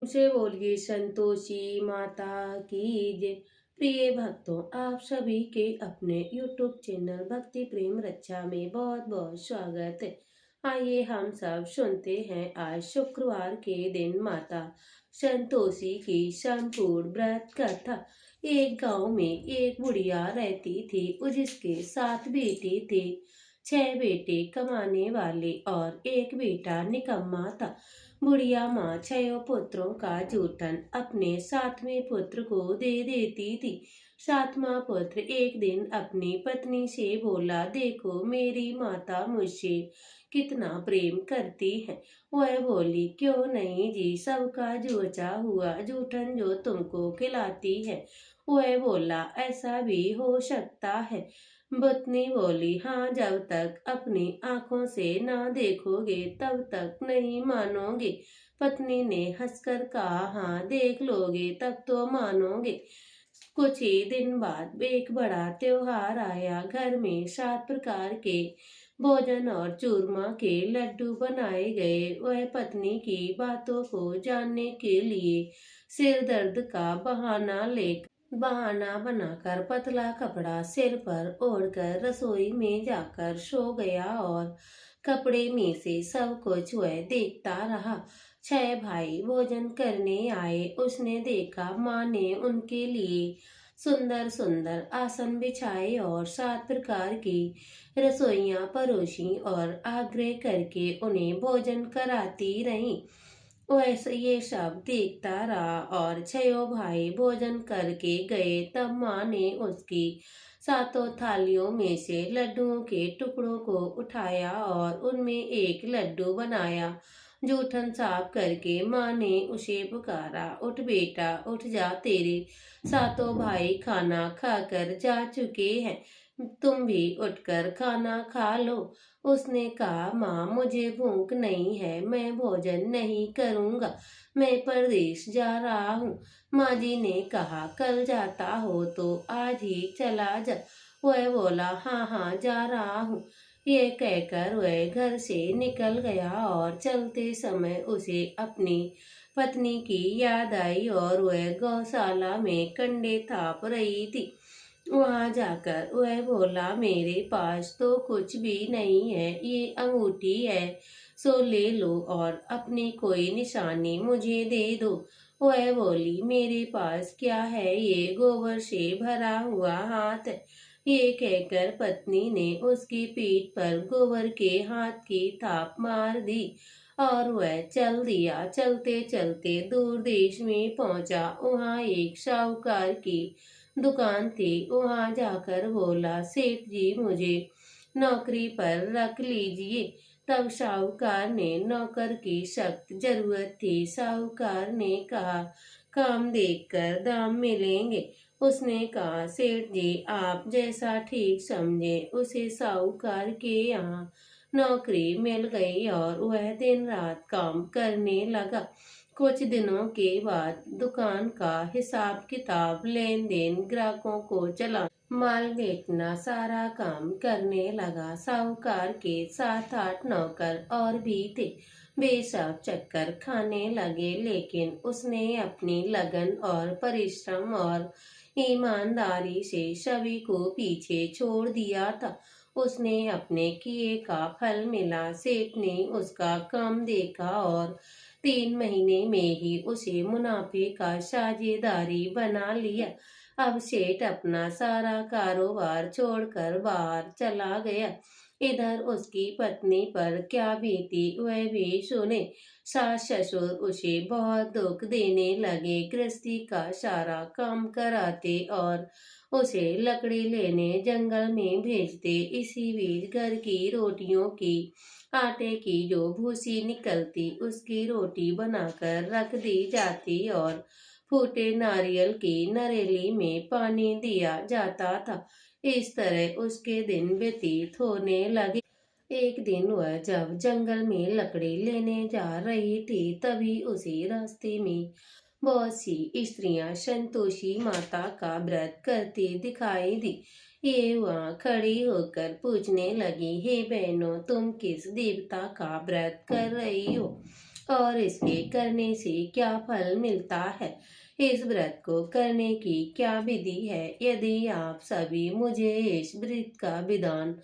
से बोलिए संतोषी माता की जय। प्रिय भक्तों, आप सभी के अपने YouTube चैनल भक्ति प्रेम रक्षा में बहुत बहुत स्वागत है। आइए हम सब सुनते हैं आज शुक्रवार के दिन माता संतोषी की संपूर्ण व्रत कथा। एक गांव में एक बुढ़िया रहती थी, जिसके 7 बेटे थे। 6 बेटे कमाने वाले और एक बेटा निकम्मा था। बुढ़िया माँ 6 पुत्रों का जूठन अपने 7वें पुत्र को दे देती थी। 7वां पुत्र एक दिन अपनी पत्नी से बोला, देखो मेरी माता मुझसे कितना प्रेम करती है। वह बोली, क्यों नहीं जी, सबका जोचा हुआ जूठन जो तुमको खिलाती है। वह बोला, ऐसा भी हो सकता है। पत्नी बोली, हाँ, जब तक अपनी आंखों से ना देखोगे तब तक नहीं मानोगे। पत्नी ने हंसकर कहा, हाँ, देख लोगे तब तो मानोगे। कुछ ही दिन बाद एक बड़ा त्योहार आया। घर में 7 प्रकार के भोजन और चूरमा के लड्डू बनाए गए। वह पत्नी की बातों को जानने के लिए सिर दर्द का बहाना बनाकर पतला कपड़ा सिर पर ओढ़कर रसोई में जाकर सो गया और कपड़े में से सब कुछ वह देखता रहा। 6 भाई भोजन करने आए। उसने देखा माँ ने उनके लिए सुंदर सुंदर आसन बिछाए और 7 प्रकार की रसोइयां परोसी और आग्रह करके उन्हें भोजन कराती रही। वैसे ये सब देखता रहा और 6 भाई भोजन करके गए। तब माँ ने उसकी 7 थालियों में से लड्डुओं के टुकड़ों को उठाया और उनमें एक लड्डू बनाया। जूठन साफ करके माँ ने उसे पुकारा, उठ बेटा उठ जा, तेरे 7 भाई खाना खाकर जा चुके हैं, तुम भी उठकर खाना खा लो। उसने कहा, माँ मुझे भूख नहीं है, मैं भोजन नहीं करूँगा, मैं परदेश जा रहा हूँ। माँ जी ने कहा, कल जाता हो तो आज ही चला जा। वह बोला, हाँ हाँ जा रहा हूँ। ये कहकर वह घर से निकल गया और चलते समय उसे अपनी पत्नी की याद आई और वह गौशाला में कंडे थाप रही थी। वहां जाकर वह बोला, मेरे पास तो कुछ भी नहीं है, ये अंगूठी है, सो ले लो और अपनी कोई निशानी मुझे दे दो। वह बोली, मेरे पास क्या है, ये गोबर से भरा हुआ हाथ है। ये कहकर पत्नी ने उसकी पीठ पर गोबर के हाथ की थाप मार दी और वह चल दिया। चलते चलते दूर देश में पहुंचा। वहां एक साहूकार की दुकान थी। वहां जाकर बोला, सेठ जी मुझे नौकरी पर रख लीजिए। तब साहूकार ने, नौकर की सख्त जरूरत थी। साहूकार ने कहा, काम देखकर दाम मिलेंगे। उसने कहा, सेठ जी आप जैसा ठीक समझे। उसे साहूकार के यहाँ नौकरी मिल गई और वह दिन रात काम करने लगा। कुछ दिनों के बाद दुकान का हिसाब किताब, लेन देन, ग्राहकों को चला, माल बेचना, सारा काम करने लगा। साहूकार के 7-8 नौकर और भी थे। वे सब चक्कर खाने लगे, लेकिन उसने अपनी लगन और परिश्रम और ईमानदारी से सभी को पीछे छोड़ दिया था। उसने अपने किए का फल मिला। सेठ ने उसका काम देखा और 3 महीने में ही उसे मुनाफे का साझेदारी बना लिया। अब सेठ अपना सारा कारोबार छोड़कर बाहर चला गया। इधर उसकी पत्नी पर क्या बीती वह भी सुने। सास ससुर उसे बहुत दुख देने लगे, गृहस्थी का सारा काम कराते और उसे लकड़ी लेने जंगल में भेजते। इसी बीच घर की रोटियों की, आटे की जो भूसी निकलती उसकी रोटी बनाकर रख दी जाती और फूटे नारियल की नरेली में पानी दिया जाता था। इस तरह उसके दिन व्यतीत होने लगे। एक दिन वह जब जंगल में लकड़ी लेने जा रही थी, तभी उसे रास्ते में बहुत सी स्त्रियां संतोषी माता का व्रत करती दिखाई दी। ये वहां खड़ी होकर पूछने लगी, हे बहनों, तुम किस देवता का व्रत कर रही हो और इसके करने से क्या फल मिलता है, इस व्रत को करने की क्या विधि है। यदि आप सभी मुझे इस व्रत का विधान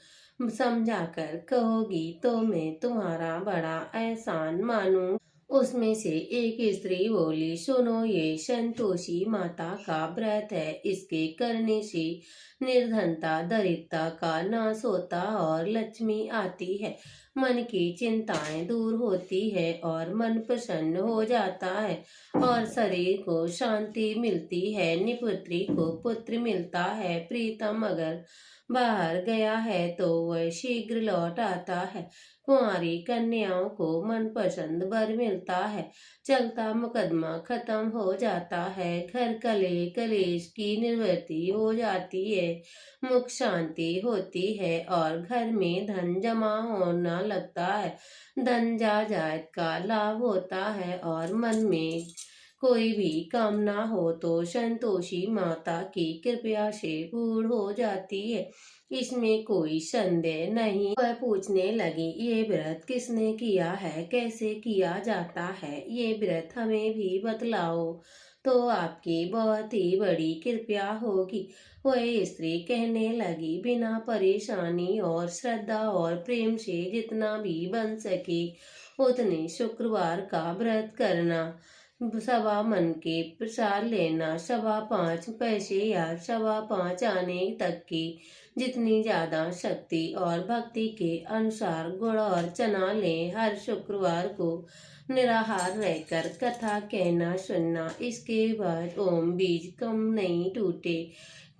समझाकर कहोगी तो मैं तुम्हारा बड़ा एहसान मानूं। उसमें से एक स्त्री बोली, सुनो, ये संतोषी माता का व्रत है। इसके करने से निर्धनता दरिद्रता का नाश होता और लक्ष्मी आती है। मन की चिंताएं दूर होती है और मन प्रसन्न हो जाता है और शरीर को शांति मिलती है। निपुत्री को पुत्र मिलता है। प्रीतम अगर बाहर गया है तो वह शीघ्र लौट आता है। कुंवारी कन्याओं को मनपसंद वर मिलता है। चलता मुकदमा खत्म हो जाता है। घर कलेश की निवृत्ति हो जाती है। मुख शांति होती है और घर में धन जमा होना लगता है। धन जायदाद का लाभ होता है और मन में कोई भी कामना हो तो संतोषी माता की कृपा से पूर्ण हो जाती है। इसमें कोई संदेह नहीं। वह पूछने लगी, ये व्रत किसने किया है, कैसे किया जाता है, ये व्रत हमें भी बतलाओ तो आपकी बहुत ही बड़ी कृपा होगी। वह स्त्री कहने लगी, बिना परेशानी और श्रद्धा और प्रेम से जितना भी बन सके उतने शुक्रवार का व्रत करना। सवा मन के प्रसाद लेना, 5.25 या 5.25 आने तक की जितनी ज्यादा शक्ति और भक्ति के अनुसार गुड़ और चना लें। हर शुक्रवार को निराहार रहकर कथा कहना सुनना। इसके बाद ओम बीज कम नहीं टूटे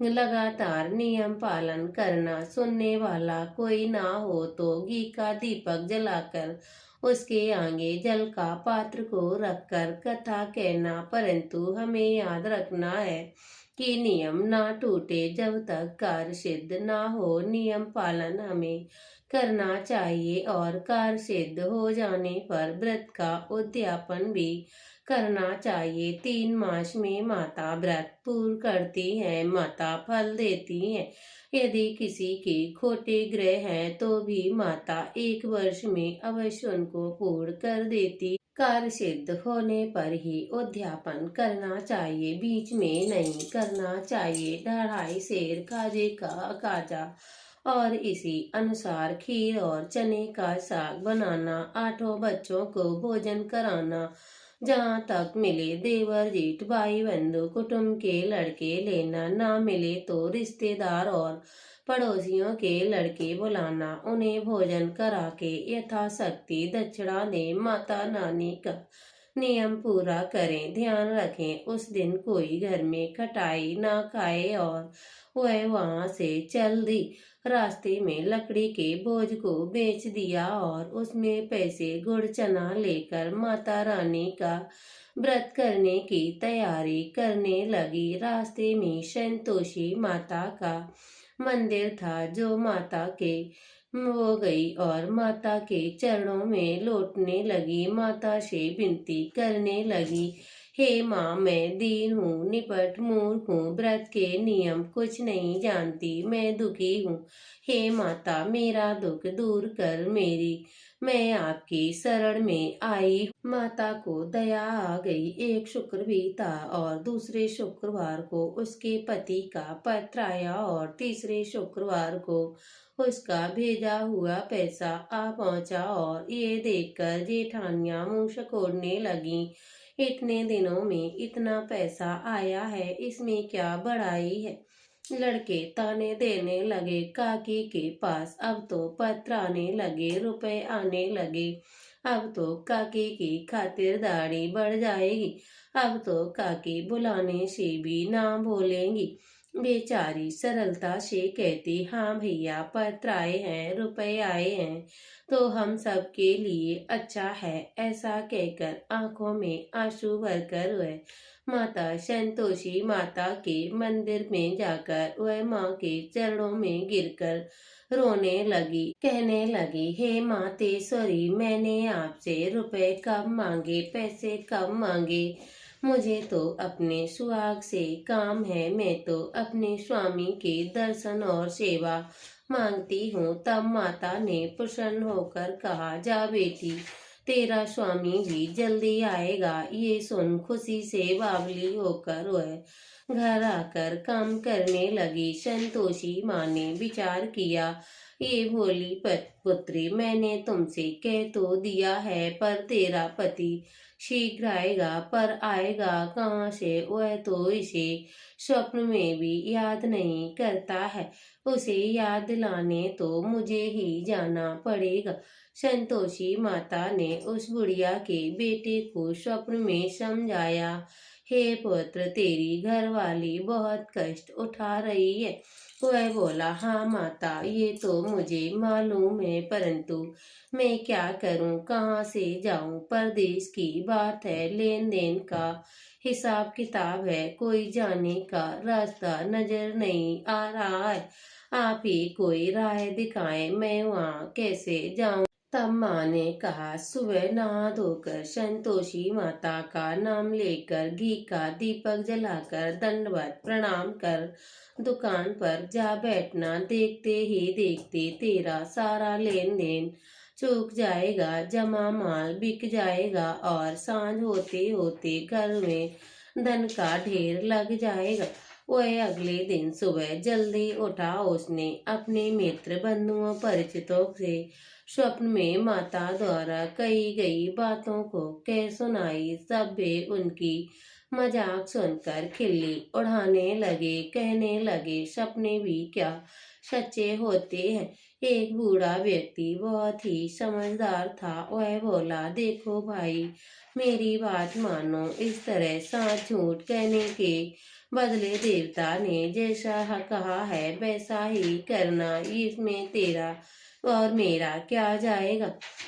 लगातार नियम पालन करना। सुनने वाला कोई ना हो तो घी का दीपक जलाकर उसके आगे जल का पात्र को रखकर कथा कहना। परंतु हमें याद रखना है कि नियम ना टूटे जब तक कार्य सिद्ध ना हो। नियम पालन हमें करना चाहिए और कार्य सिद्ध हो जाने पर व्रत का उद्यापन भी करना चाहिए। 3 मास में माता व्रत पूर्ण करती है, माता फल देती है। यदि किसी के खोटे ग्रह हैं तो भी माता 1 वर्ष में अवश्य उनको पूर्ण कर देती। कार्य सिद्ध होने पर ही उद्यापन करना चाहिए, बीच में नहीं करना चाहिए। 2.5 सेर खाजे का काजा और इसी अनुसार खीर और चने का साग बनाना। 8 बच्चों को भोजन कराना। जहाँ तक मिले देवर जेठ भाई बंधु कुटुंब के लड़के लेना, ना मिले तो रिश्तेदार और पड़ोसियों के लड़के बुलाना। उन्हें भोजन करा के यथाशक्ति दक्षिणा दें। माता नानी का नियम पूरा करें। ध्यान रखें उस दिन कोई घर में खटाई ना खाए और वह वहां से चल दी। रास्ते में लकड़ी के बोझ को बेच दिया और उसमें पैसे गुड़ चना लेकर माता रानी का व्रत करने की तैयारी करने लगी। रास्ते में संतोषी माता का मंदिर था जो माता के वो गई और माता के चरणों में लौटने लगी। माता से विनती करने लगी, हे माँ, मैं दीन हूँ, निपट मूर्ख हूँ, व्रत के नियम कुछ नहीं जानती, मैं दुखी हूँ। हे माता, मेरा दुख दूर कर मेरी, मैं आपकी शरण में आई। माता को दया आ गई। एक शुक्र बीता और दूसरे शुक्रवार को उसके पति का पत्र आया और तीसरे शुक्रवार को उसका भेजा हुआ पैसा आ पहुंचा और ये देखकर जेठानियां मुंह सिकोड़ने लगी। इतने दिनों में इतना पैसा आया है, इसमें क्या बड़ाई है। लड़के ताने देने लगे काकी के पास। अब तो पत्र आने लगे, रुपए आने लगे। अब तो काकी की खातिरदारी बढ़ जाएगी। अब तो काकी बुलाने से भी ना बोलेंगी। बेचारी सरलता से कहती, हाँ भैया, पत्र आए हैं, रुपए आए हैं तो हम सब के लिए अच्छा है। ऐसा कहकर आंखों में आंसू भरकर वह माता संतोषी माता के मंदिर में जाकर वह माँ के चरणों में गिरकर रोने लगी। कहने लगी, हे मातेश्वरी, मैंने आपसे रुपए कब मांगे, पैसे कब मांगे। मुझे तो अपने सुहाग से काम है। मैं तो अपने स्वामी के दर्शन और सेवा मांगती हूँ। तब माता ने प्रसन्न होकर कहा, जा बेटी, तेरा स्वामी भी जल्दी आएगा। ये सुन खुशी से बावली होकर वह घर आकर काम करने लगी। संतोषी माँ ने विचार किया, ये भोली पुत्री, मैंने तुमसे कह तो दिया है, पर तेरा पति शीघ्र आएगा, पर आएगा कहाँ से? वह तो इसे स्वप्न में भी याद नहीं करता है। उसे याद दिलाने तो मुझे ही जाना पड़ेगा। संतोषी माता ने उस बुढ़िया के बेटे को स्वप्न में समझाया, हे पुत्र, तेरी घरवाली बहुत कष्ट उठा रही है। वह बोला, हाँ माता, ये तो मुझे मालूम है, परंतु मैं क्या करूं, कहाँ से जाऊं? परदेश की बात है, लेन देन का हिसाब किताब है, कोई जाने का रास्ता नजर नहीं आ रहा है। आप ही कोई राह दिखाएं, मैं वहाँ कैसे जाऊं? तब माँ ने कहा, सुबह नहा धोकर संतोषी माता का नाम लेकर घी का दीपक जलाकर दंडवत प्रणाम कर दुकान पर जा बैठना। देखते ही देखते तेरा सारा लेन देन चूक जाएगा, जमा माल बिक जाएगा और सांझ होते होते घर में धन का ढेर लग जाएगा। वह अगले दिन सुबह जल्दी उठा। उसने अपने मित्र बंधुओं परिचितों से स्वप्न में माता द्वारा कही गई बातों को कह सुनाई। सब वे उनकी मजाक सुनकर खिल्ली उड़ाने लगे, कहने लगे, सपने भी क्या सच्चे होते हैं। एक बूढ़ा व्यक्ति बहुत ही समझदार था। वह बोला, देखो भाई, मेरी बात मानो, इस तरह साथ झूठ कहने के बदले देवता ने जैसा कहा है वैसा ही करना। इसमें तेरा और मेरा क्या जाएगा?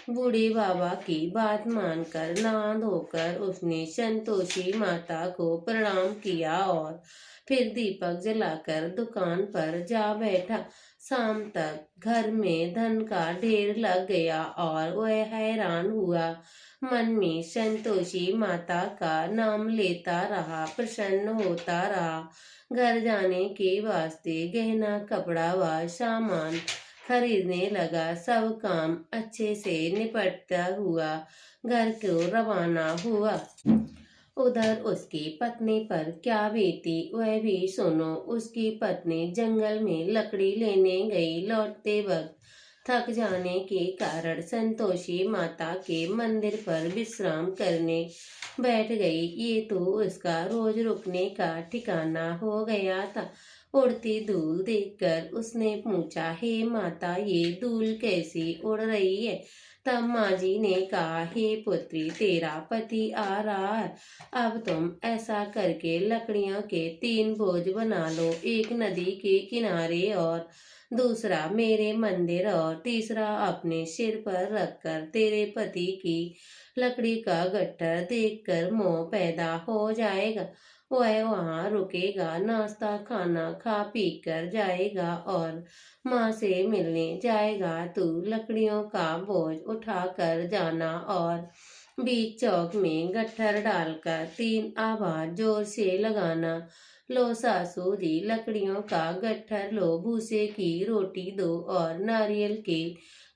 बूढ़े बाबा की बात मानकर नहा धोकर उसने संतोषी माता को प्रणाम किया और फिर दीपक जलाकर दुकान पर जा बैठा। शाम तक घर में धन का ढेर लग गया और वह हैरान हुआ। मन में संतोषी माता का नाम लेता रहा, प्रसन्न होता रहा। घर जाने के वास्ते गहना कपड़ा व सामान खरीदने लगा। सब काम अच्छे से निपटता हुआ घर को रवाना हुआ। उधर उसकी पत्नी पर क्या बीती वह भी सुनो। उसकी पत्नी जंगल में लकड़ी लेने गई। लौटते वक्त थक जाने के कारण संतोषी माता के मंदिर पर विश्राम करने बैठ गई। ये तो उसका रोज रुकने का ठिकाना हो गया था। उड़ती धूल देखकर उसने पूछा, हे माता, ये धूल कैसी उड़ रही है? तब माँ जी ने कहा, हे पुत्री, तेरा पति आ रहा है। अब तुम ऐसा करके लकड़ियों के 3 बोझ बना लो, एक नदी के किनारे और दूसरा मेरे मंदिर और तीसरा अपने सिर पर रखकर तेरे पति की लकड़ी का गट्ठर देखकर मोह पैदा हो जाएगा। वह वहाँ रुकेगा, नाश्ता खाना खा पी कर जाएगा और माँ से मिलने जाएगा। तू लकड़ियों का बोझ उठा कर जाना और बीच चौक में गट्ठर डालकर 3 आवाज जोर से लगाना। लो सासू जी, लकड़ियों का गट्ठर लो, भूसे की रोटी दो और नारियल के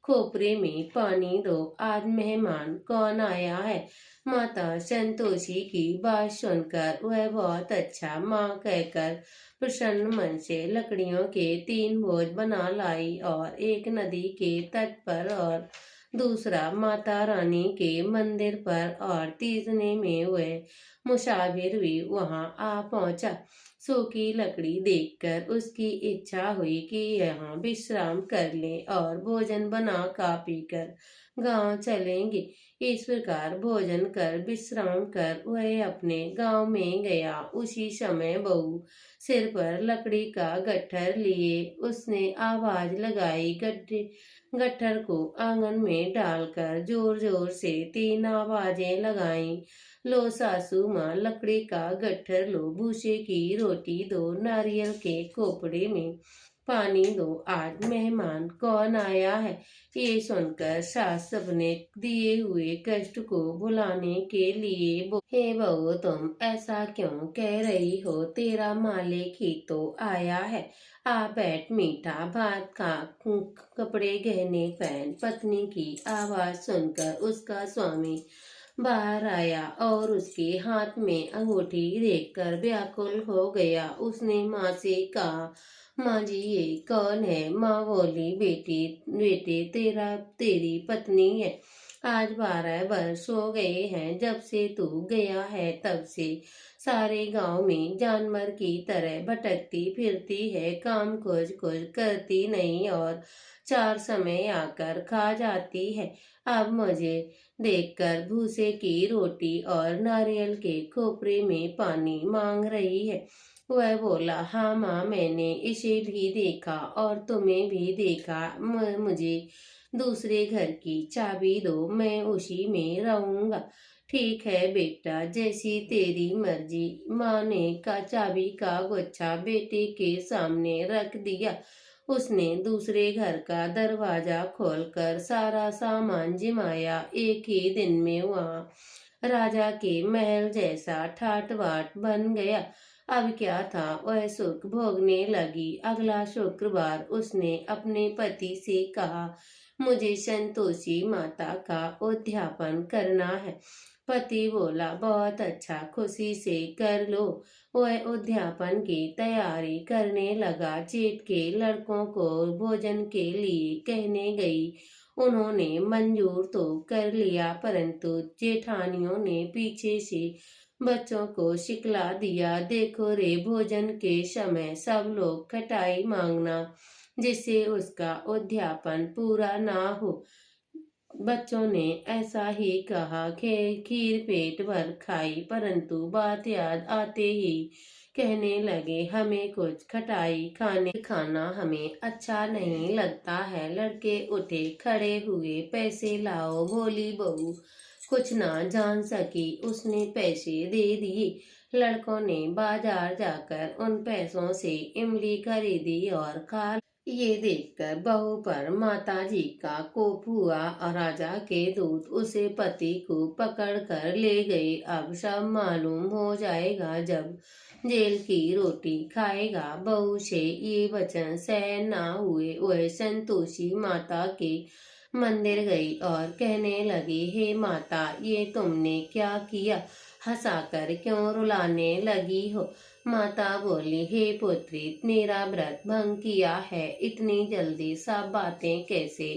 खोपरे में पानी दो। आज मेहमान कौन आया है? माता संतोषी की बात सुनकर वह बहुत अच्छा माँ कहकर प्रसन्न मन से लकड़ियों के 3 बोझ बना लाई और एक नदी के तट पर और दूसरा माता रानी के मंदिर पर और तीसरे में वह मुसाफिर भी वहां आ पहुंचा। सूखी लकड़ी देखकर उसकी इच्छा हुई कि यहाँ विश्राम कर ले और भोजन बना खा पी कर गाँव चलेंगे। इस प्रकार भोजन कर विश्राम कर वह अपने गांव में गया। उसी समय बहू सिर पर लकड़ी का गट्ठर लिए उसने आवाज लगाई। गट्ठर को आंगन में डालकर जोर जोर से 3 आवाजें लगाई। लो सासू माँ, लकड़ी का गट्ठर लो, भूसे की रोटी दो, नारियल के खोपड़े में पानी दो, आज मेहमान कौन आया है। ये सुनकर सास सबने दिए हुए कष्ट को भुलाने के लिए हे बहू, तुम ऐसा क्यों कह रही हो, तेरा मालिक ही तो आया है। आ बैठ, मीठा भात खा, कपड़े गहने पहन। पत्नी की आवाज सुनकर उसका स्वामी बाहर आया और उसके हाथ में अंगूठी देखकर व्याकुल हो गया। उसने माँ से कहा, माँ जी ये कौन है। माँ बोली, बेटी बेटे तेरी पत्नी है। आज 12 वर्ष हो गए हैं जब से तू गया है, तब से सारे गांव में जानवर की तरह भटकती फिरती है, काम कुछ कुछ करती नहीं और चार समय आकर खा जाती है। अब मुझे देखकर भूसे की रोटी और नारियल के खोपरे में पानी मांग रही है। वह बोला, हाँ माँ, मैंने इसे भी देखा और तुम्हें भी देखा। मुझे दूसरे घर की चाबी दो, मैं उसी में रहूंगा। ठीक है बेटा, जैसी तेरी मर्जी। माँ ने चाबी का गुच्छा बेटे के सामने रख दिया। उसने दूसरे घर का दरवाजा खोलकर सारा सामान जिमाया। एक ही दिन में वहाँ राजा के महल जैसा ठाट बाट बन गया। अब क्या था, वह सुख भोगने लगी। अगला शुक्रवार उसने अपने पति से कहा, मुझे संतोषी माता का उद्यापन करना है। पति बोला, बहुत अच्छा, खुशी से कर लो। वह उद्यापन की तैयारी करने लगा। जेठ के लड़कों को भोजन के लिए कहने गई। उन्होंने मंजूर तो कर लिया, परंतु जेठानियों ने पीछे से बच्चों को सिखला दिया। देखो रे, भोजन के समय सब लोग खटाई मांगना, जिससे उसका उद्यापन पूरा ना हो। बच्चों ने ऐसा ही कहा। खीर पेट भर खाई, परंतु बात याद आते ही कहने लगे, हमें कुछ खटाई खाना हमें अच्छा नहीं लगता है। लड़के उठे खड़े हुए, पैसे लाओ। भोली बहू कुछ ना जान सकी, उसने पैसे दे दिए। लड़कों ने बाजार जाकर उन पैसों से इमली खरीदी और खा। ये देखकर बहू पर माता जी का कोप हुआ और राजा के दूत उसे पति को पकड़ कर ले गए। अब सब मालूम हो जाएगा जब जेल की रोटी खाएगा। बहू से ये वचन सहन ना हुए, वह संतोषी माता के मंदिर गई और कहने लगी, हे माता, ये तुमने क्या किया, हंसाकर क्यों रुलाने लगी हो। माता बोली, हे पुत्री, मेरा व्रत भंग किया है, इतनी जल्दी सब बातें कैसे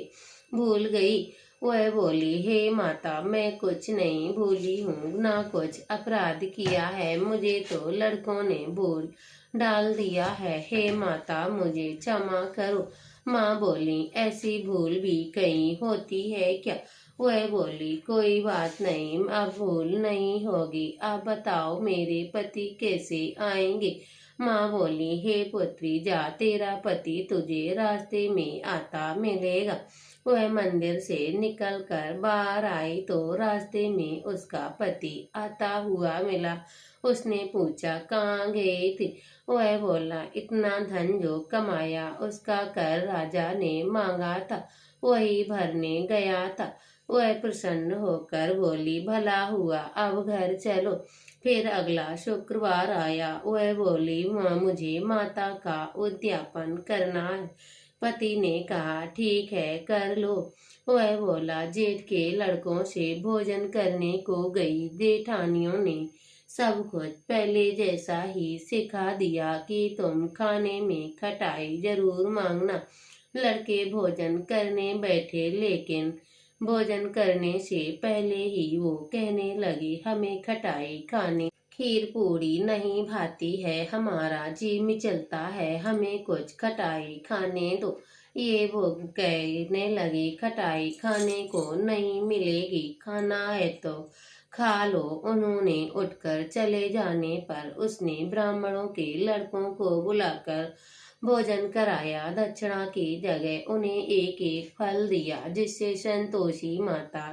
भूल गई। वह बोली, हे माता, मैं कुछ नहीं भूली हूँ, ना कुछ अपराध किया है, मुझे तो लड़कों ने भूल डाल दिया है। हे माता, मुझे क्षमा करो। माँ बोली, ऐसी भूल भी कहीं होती है क्या। वह बोली, कोई बात नहीं, अब भूल नहीं होगी। अब बताओ मेरे पति कैसे आएंगे। माँ बोली, हे पुत्री, जा, तेरा पति तुझे रास्ते में आता मिलेगा। वह मंदिर से निकलकर बाहर आई तो रास्ते में उसका पति आता हुआ मिला। उसने पूछा, कहाँ गए थे। वह बोला, इतना धन जो कमाया उसका कर राजा ने मांगा था, वही भरने गया था। वह प्रसन्न होकर बोली, भला हुआ, अब घर चलो। फिर अगला शुक्रवार आया। वह बोली, मुझे माता का उद्यापन करना है। पति ने कहा, ठीक है, कर लो। वह बोला, जेठ के लड़कों से भोजन करने को गई। जेठानियों ने सब कुछ पहले जैसा ही सिखा दिया कि तुम खाने में खटाई जरूर मांगना। लड़के भोजन करने बैठे, लेकिन भोजन करने से पहले ही वो कहने लगी, हमें खटाई खाने, खीर पूड़ी नहीं भाती है, हमारा जी मिचलता है, हमें कुछ खटाई खाने दो। ये वो कहने लगी, खटाई खाने को नहीं मिलेगी, खाना है तो खा लो। उन्होंने उठकर चले जाने पर उसने ब्राह्मणों के लड़कों को बुलाकर भोजन कराया। दक्षिणा की जगह उन्हें एक एक फल दिया, जिससे संतोषी माता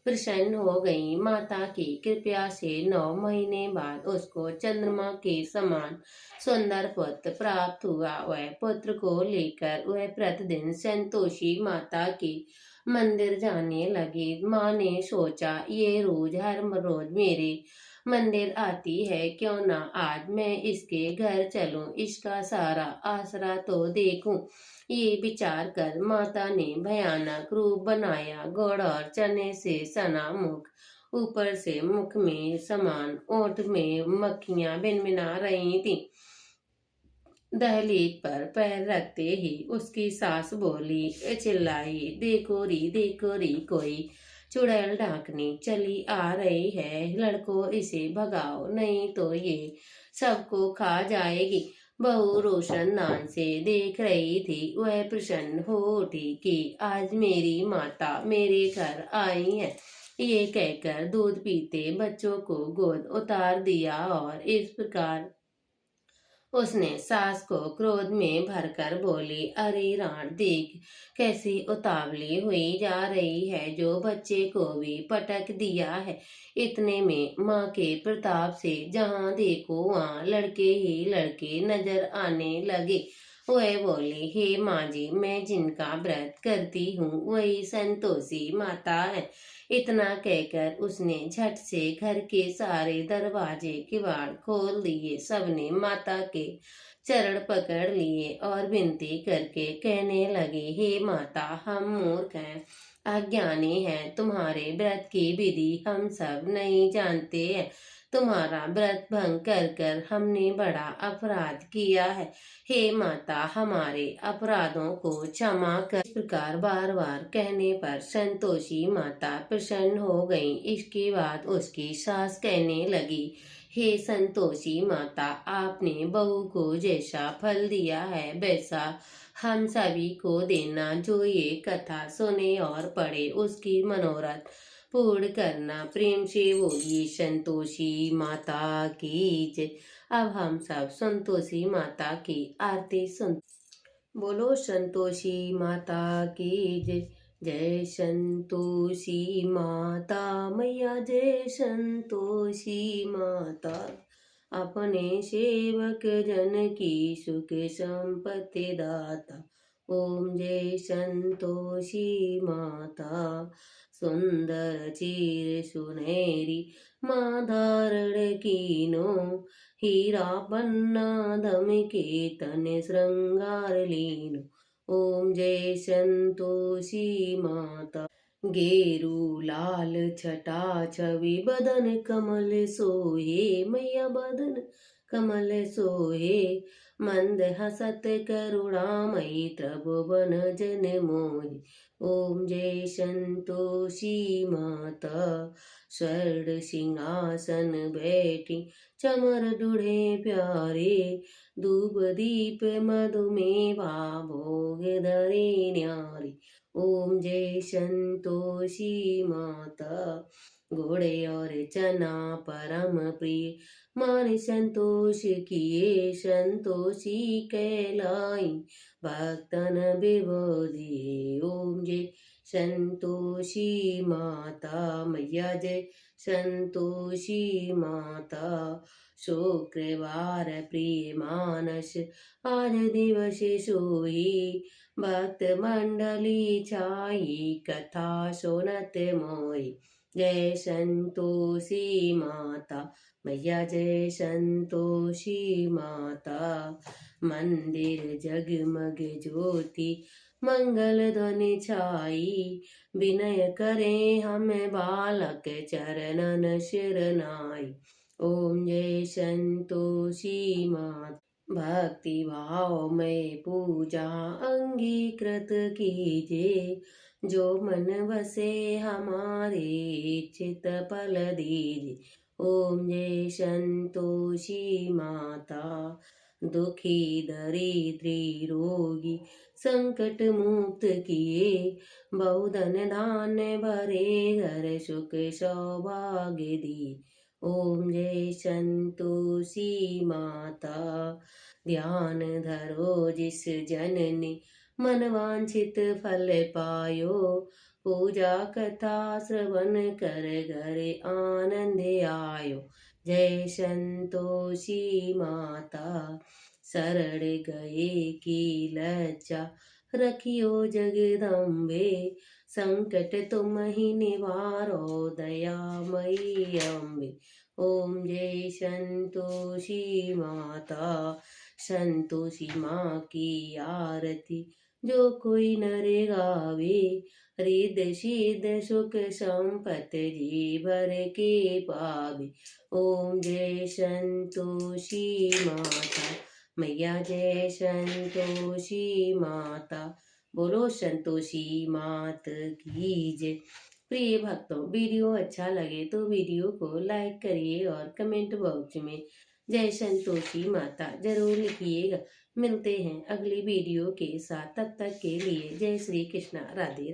प्रसन्न हो गई। माता की कृपा से 9 महीने बाद उसको चंद्रमा के समान सुंदर पुत्र प्राप्त हुआ। वह पुत्र को लेकर वह प्रतिदिन संतोषी माता के मंदिर जाने लगी। माँ ने सोचा, ये रोज हर रोज मेरे मंदिर आती है, क्यों ना आज मैं इसके घर चलूं, इसका सारा आसरा तो देखूं। ये विचार कर माता ने भयानक रूप बनाया। गुड़ और चने से सना मुख, ऊपर से मुख में समान, ओठ में मक्खियां भिनभिना रही थी। दहलीज पर पैर रखते ही उसकी सास बोली, चिल्लाई, देखो री कोई चुड़ैल ढांकनी चली आ रही है। लड़कों, इसे भगाओ, नहीं तो ये सबको खा जाएगी। बहू रोशनदान से देख रही थी। वह प्रसन्न हो उठी कि आज मेरी माता मेरे घर आई है। ये कहकर दूध पीते बच्चों को गोद उतार दिया और इस प्रकार उसने सास को क्रोध में भरकर बोली, अरे राण, देख कैसी उतावली हुई जा रही है, जो बच्चे को भी पटक दिया है। इतने में माँ के प्रताप से जहाँ देखो वहाँ लड़के ही लड़के नजर आने लगे। वह बोली, हे माँ जी, मैं जिनका व्रत करती हूँ वही संतोषी माता है। इतना कहकर उसने झट से घर के सारे दरवाजे किवाड़ खोल दिए। सबने माता के चरण पकड़ लिए और विनती करके कहने लगे, हे माता, हम मूर्ख हैं, अज्ञानी हैं, तुम्हारे व्रत की विधि हम सब नहीं जानते हैं। तुम्हारा व्रत भंग कर कर हमने बड़ा अपराध किया है। हे माता, हमारे अपराधों को क्षमा कर। इस प्रकार बार बार कहने पर संतोषी माता प्रसन्न हो गई। इसके बाद उसकी सास कहने लगी, हे संतोषी माता, आपने बहू को जैसा फल दिया है वैसा हम सभी को देना। जो ये कथा सुने और पढ़े उसकी मनोरथ पूर्ण करना। प्रेम से बोलिए संतोषी माता की जय। अब हम सब संतोषी माता की आरती सुन। बोलो संतोषी माता की जय। जय संतोषी माता मैया, जय संतोषी माता। अपने सेवक जन की सुख संपत्ति दाता। ओम जय संतोषी माता। सुंदर चीर सुनहरी माँ धारण कीनो, हीरा पन्ना धमके तन श्रृंगार लीनो। ओम जय संतोषी माता। गेरू लाल छटा छवि बदन कमल सोहे, मैया बदन कमल सोहे। मंद हसत करुणामयी त्रिभुवन जन मोहि। ओम जय संतोषी माता। स्वर्ण सिंहासन बैठी चमर दुढ़े प्यारे, धूप दीप मधुमेवा भोग धरे न्यारी। ओम जय संतोषी माता। घोड़े और चना परम प्रिय मान संतोष किए, संतोषी कहलाई भक्तन विभोदी। ओम जय संतोषी माता मैया, जय संतोषी माता। शुक्रवार प्रिय मानस आज दिवस सोई, भक्त मंडली छाई कथा सुनत मोई। जय संतोषी माता मैया, जय संतोषी माता। मंदिर जगमग ज्योति मंगल ध्वनि छाई, विनय करे हम बालक चरणन शिरनाई। ओम जय संतोषी माता। भक्ति भाव में पूजा अंगीकृत कीजिए, जो मन बसे हमारे चित फल दीजिए। ओम जय संतोषी माता। दुखी दरिद्री रोगी संकट मुक्त किए, बहुधन धान भरे घर सुख सौभाग्य दी। ओम जय संतोषी माता। ध्यान धरो जिस जन ने मन वांछित फल पायो, पूजा कथा श्रवण कर घरे आनंद आयो। जय संतोषी माता, शरण गए की लज्जा रखियो जगदम्बे। संकट तुम ही निवारो दयामयी अम्बे। ओम जय संतोषी माता, संतोषी माँ की आरती जो कोई नर गावे। रिद्ध सिद्ध सुख संपत्ति जी भर के पावे। ओम जय संतोषी माता, मैया जय संतोषी माता। बोलो संतोषी मात की जय। प्रिय भक्तों, वीडियो अच्छा लगे तो वीडियो को लाइक करिए और कमेंट बॉक्स में जय संतोषी माता जरूर लिखिएगा। मिलते हैं अगली वीडियो के साथ, तब तक के लिए जय श्री कृष्णा, राधे।